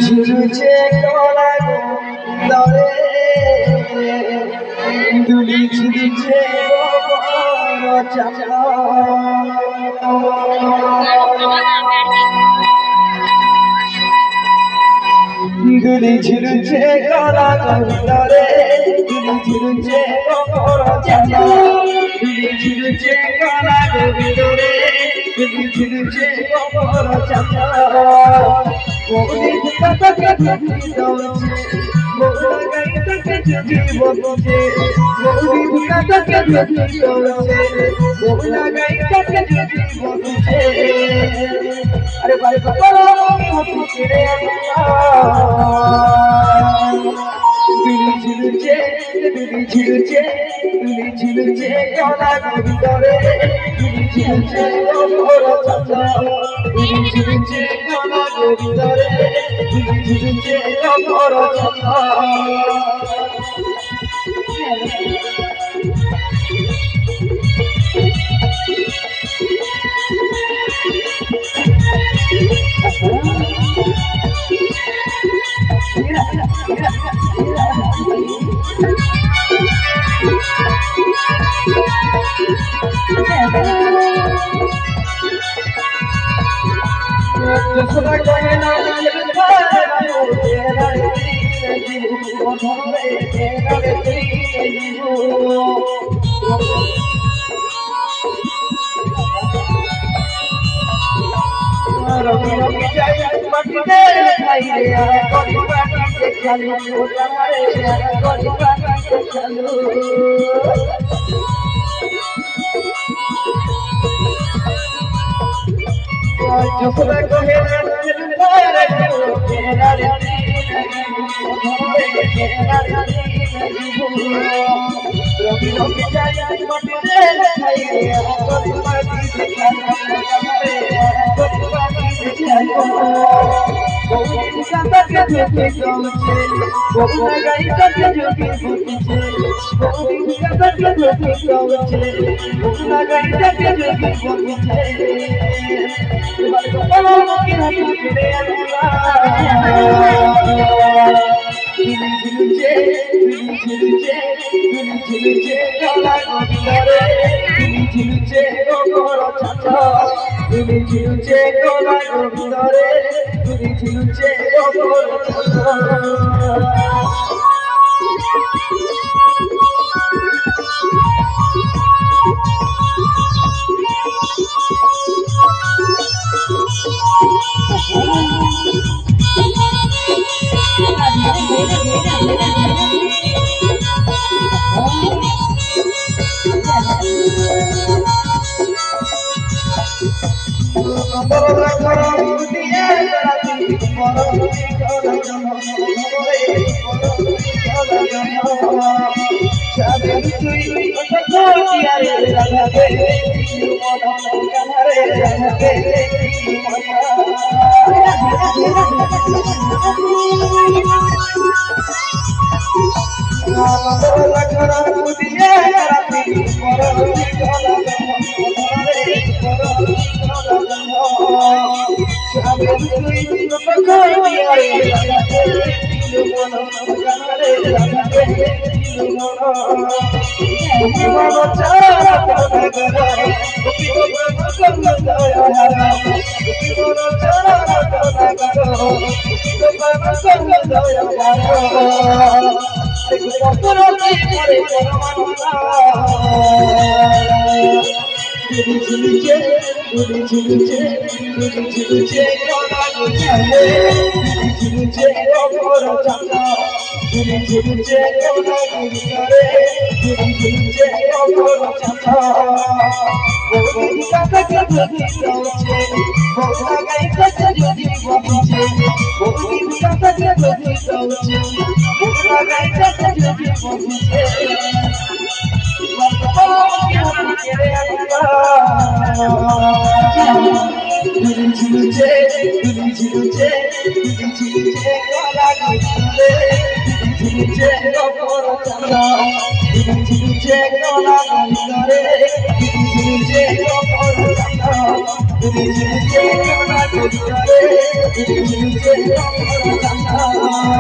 ঝুলছে গলা দরে দুলি ঝুলছে দুলি ঝুলছে গলা দরে দুলি ঝুলছে দুলি ঝুলছে গলা দরে দুলি ঝুলছে Bogni kata kata dawche, bogna gai kata jodi bogche. Bogni kata kata dawche, bogna gai kata jodi bogche. Are bare kapala hotu kere dili jilche, dili jilche, dili jilche gala gindore, dili jilche ora chata, dili jilche gala gindore, dili jilche ora chata. Just like I ঝিলঝিল যে জোনাকি ভিতরে ঝিলঝিল যে অপর চাঁদা